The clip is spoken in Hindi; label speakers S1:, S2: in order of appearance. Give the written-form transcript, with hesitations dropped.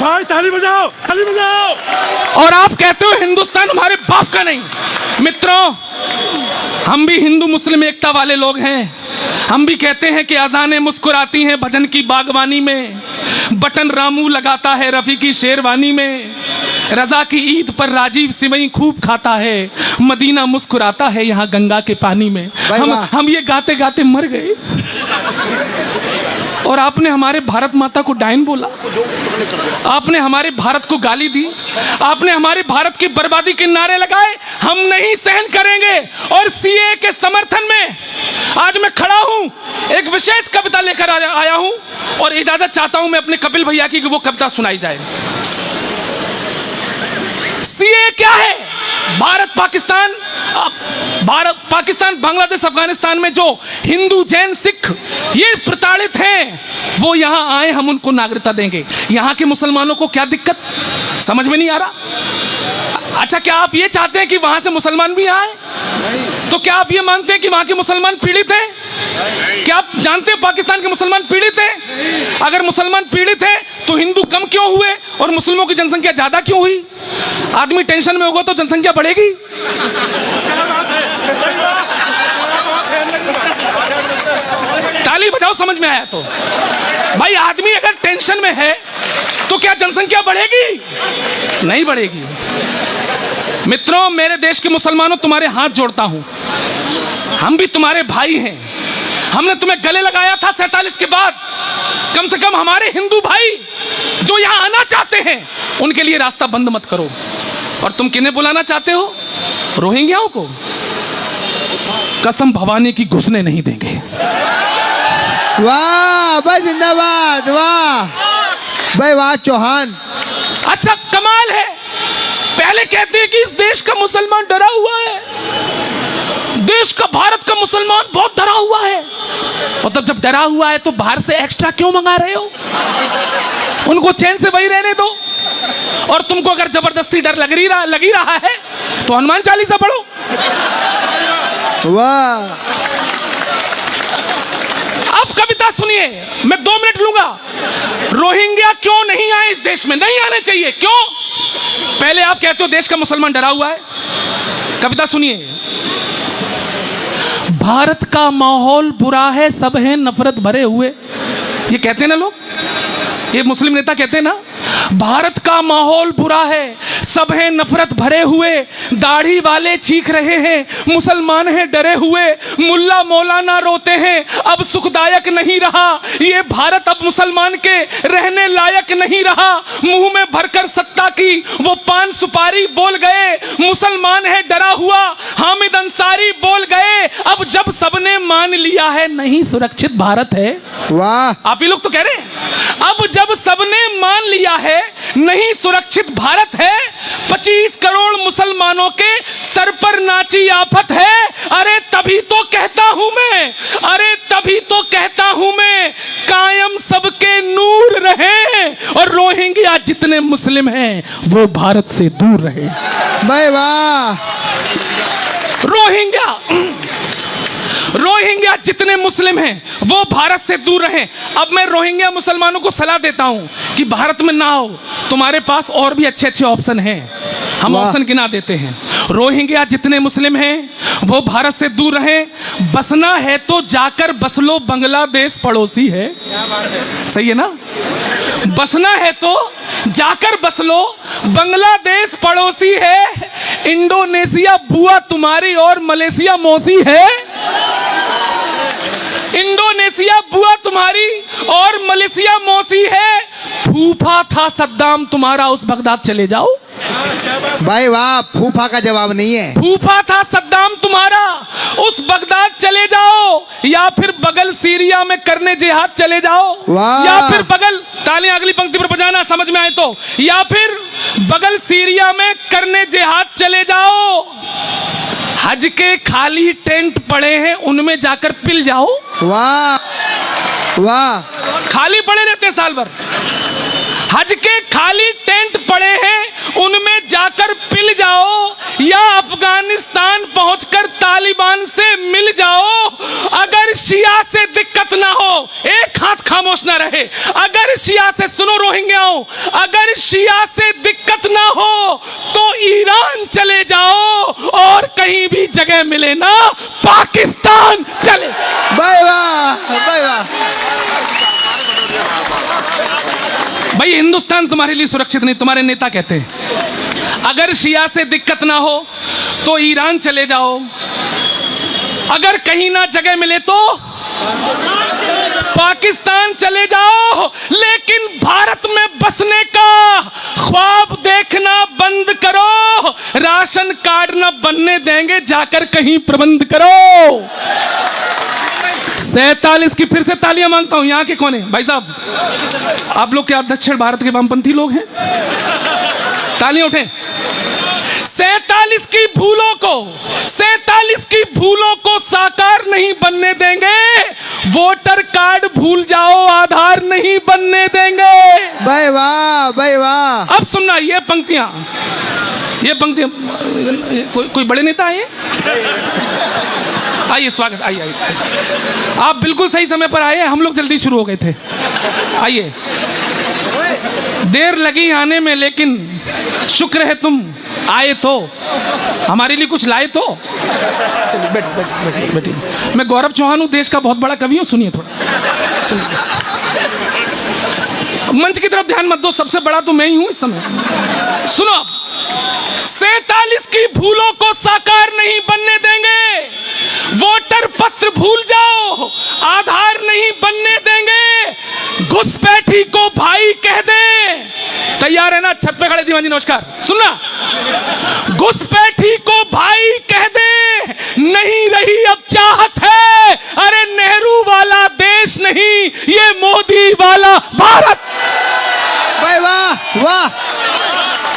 S1: भाई ताली बजाओ, ताली बजाओ।
S2: और आप कहते हो हिंदुस्तान हमारे बाप का नहीं। मित्रों, हम भी हिंदू मुस्लिम एकता वाले लोग हैं। हम भी कहते हैं कि अजानें मुस्कुराती हैं भजन की बागवानी में, बटन रामू लगाता है रफी की शेरवानी में, रजा की ईद पर राजीव सिवई खूब खाता है, मदीना मुस्कुराता है यहाँ गंगा के पानी में। हम ये गाते गाते मर गए और आपने हमारे भारत माता को डायन बोला, आपने हमारे भारत को गाली दी, आपने हमारे भारत की बर्बादी के नारे लगाए। हम नहीं सहन करेंगे। और सीए के समर्थन में आज मैं खड़ा हूं, एक विशेष कविता लेकर आया हूं और इजाजत चाहता हूं मैं अपने कपिल भैया की कि वो कविता सुनाई जाए। सीए क्या है? भारत पाकिस्तान बांग्लादेश अफगानिस्तान में जो हिंदू जैन सिख ये प्रताड़ित हैं, वो यहां आए, हम उनको नागरिकता देंगे। यहां के मुसलमानों को क्या दिक्कत, समझ में नहीं आ रहा? अच्छा, क्या आप ये चाहते हैं कि वहां से मुसलमान भी आए? तो क्या आप ये मानते हैं कि वहां के मुसलमान पीड़ित हैं? क्या आप जानते हैं पाकिस्तान के मुसलमान पीड़ित हैं? अगर मुसलमान पीड़ित हैं तो हिंदू कम क्यों हुए और मुस्लिमों की जनसंख्या ज्यादा क्यों हुई? आदमी टेंशन में होगा तो जनसंख्या बढ़ेगी। ताली बजाओ, समझ में आया तो। भाई, आदमी अगर टेंशन में है तो क्या जनसंख्या बढ़ेगी? नहीं बढ़ेगी। मित्रों, मेरे देश के मुसलमानों, तुम्हारे हाथ जोड़ता हूं, हम भी तुम्हारे भाई हैं। हमने तुम्हें गले लगाया था 47 के बाद। कम से कम हमारे हिंदू भाई जो यहां आना चाहते हैं उनके लिए रास्ता बंद मत करो। और तुम किन्हें बुलाना चाहते हो? रोहिंग्याओं को? कसम भवानी की घुसने नहीं देंगे।
S3: वाह भाई, जिंदाबाद, वाह भाई, वाह चौहान।
S2: अच्छा, कमाल है। पहले कहते हैं कि इस देश का मुसलमान डरा हुआ है, देश का भारत का मुसलमान बहुत डरा हुआ है। मतलब जब डरा हुआ है तो बाहर से एक्स्ट्रा क्यों मंगा रहे हो? उनको चैन से वही रहने दो। और तुमको अगर जबरदस्ती डर लगी रहा है तो हनुमान चालीसा पढ़ो।
S3: वाह।
S2: अब कविता सुनिए, मैं 2 मिनट लूंगा। रोहिंग्या क्यों नहीं आए इस देश में? नहीं आने चाहिए। क्यों? पहले आप कहते हो देश का मुसलमान डरा हुआ है। कविता सुनिए। भारत का माहौल बुरा है, सब हैं नफरत भरे हुए। ये कहते हैं ना लोग, ये मुस्लिम नेता कहते हैं ना, भारत का माहौल बुरा है, सब हैं नफरत भरे हुए, दाढ़ी वाले चीख रहे हैं, मुसलमान हैं डरे हुए, मुल्ला मौलाना रोते हैं, अब सुखदायक नहीं रहा ये भारत, अब मुसलमान के रहने लायक नहीं रहा। मुंह में भरकर सत्ता की वो पान सुपारी बोल गए, मुसलमान है डरा हुआ, हामिद अंसारी बोल गए, अब जब सबने मान लिया है नहीं सुरक्षित भारत है।
S3: वाह।
S2: आप ही लोग तो कह रहे हैं, अब जब सबने मान लिया है नहीं सुरक्षित भारत है, 25 करोड़ मुसलमानों के सर पर नाची आफत है। अरे तभी तो कहता हूं मैं, अरे तभी तो कहता हूं मैं, कायम सबके नूर रहे और रोहिंग्या जितने मुस्लिम हैं वो भारत से दूर रहे।
S3: भाई वाह।
S2: रोहिंग्या जितने मुस्लिम हैं वो भारत से दूर रहें। अब मैं रोहिंग्या मुसलमानों को सलाह देता हूं कि भारत में ना आओ, तुम्हारे पास और भी अच्छे अच्छे ऑप्शन हैं, हम ऑप्शन गिना देते हैं। रोहिंग्या जितने मुस्लिम हैं वो भारत से दूर रहें। बसना है तो जाकर बस लो, बांग्लादेश पड़ोसी है। सही है ना? बसना है तो जाकर बस लो, बांग्लादेश पड़ोसी है। इंडोनेशिया बुआ तुम्हारी और मलेशिया मौसी है। इंडोनेशिया बुआ तुम्हारी और मलेशिया मौसी है। फूफा था सद्दाम तुम्हारा, उस बगदाद चले जाओ।
S3: भाई वाह, फूफा का जवाब नहीं है।
S2: फूफा था सद्दाम तुम्हारा, उस बगदाद चले जाओ, या फिर बगल सीरिया में करने जिहाद चले जाओ, या फिर बगल, तालियां अगली पंक्ति पर बजाना समझ में आए तो, या फिर बगल सीरिया में करने जिहाद चले जाओ। हज के खाली टेंट पड़े हैं उनमें जाकर पिल जाओ।
S3: वाह वाह।
S2: खाली पड़े रहते हैं साल भर, हज के खाली टेंट पड़े हैं उनमें जाकर पिल जाओ, या अफगानिस्तान पहुंचकर तालिबान से मिल जाओ। अगर अगर शिया से दिक्कत ना हो, एक हाथ खामोश ना रहे, अगर शिया से, सुनो रोहिंग्याओं, अगर शिया से दिक्कत ना हो तो ईरान चले जाओ, और कहीं भी जगह मिले ना पाकिस्तान चले।
S3: भाई वाह, भाई वाह।
S2: भाई हिंदुस्तान तुम्हारे लिए सुरक्षित नहीं, तुम्हारे नेता कहते हैं अगर शिया से दिक्कत ना हो तो ईरान चले जाओ, अगर कहीं ना जगह मिले तो पाकिस्तान चले जाओ, लेकिन भारत में बसने का ख्वाब देखना बंद करो, राशन कार्ड न बनने देंगे, जाकर कहीं प्रबंध करो। 47 की फिर से तालियां मांगता हूं। यहां के कौन है भाई साहब? आप लोग क्या दक्षिण भारत के वामपंथी लोग हैं? तालियां उठें। 47 की भूलों को साकार नहीं बनने देंगे, वोटर कार्ड भूल जाओ, आधार नहीं बनने देंगे।
S3: भाई वाह, भाई वाह।
S2: अब सुनना ये पंक्तियां, कोई बड़े नेता आए? आइए, स्वागत, आइए। आप बिल्कुल सही समय पर आए, हम लोग जल्दी शुरू हो गए थे। आइए, देर लगी आने में, लेकिन शुक्र है तुम आए तो, हमारे लिए कुछ लाए तो। बैठिए। मैं गौरव चौहान हूं, देश का बहुत बड़ा कवि हूं, सुनिए थोड़ा, सुनिए। मंच की तरफ ध्यान मत दो, सबसे बड़ा तो मैं ही हूं इस समय। सुनो, 47 की भूलों को साकार नहीं बनने देंगे, वोटर पत्र भूल जाओ, आधार नहीं बनने देंगे, घुसपैठी को भाई कह दे। तैयार है ना? छत पे खड़े दीवान जी, नमस्कार। सुनना, घुसपैठी को भाई कह दे, नहीं रही अब चाहत है, अरे नेहरू वाला देश नहीं, ये मोदी वाला भारत।
S3: भाई वाह, वाह।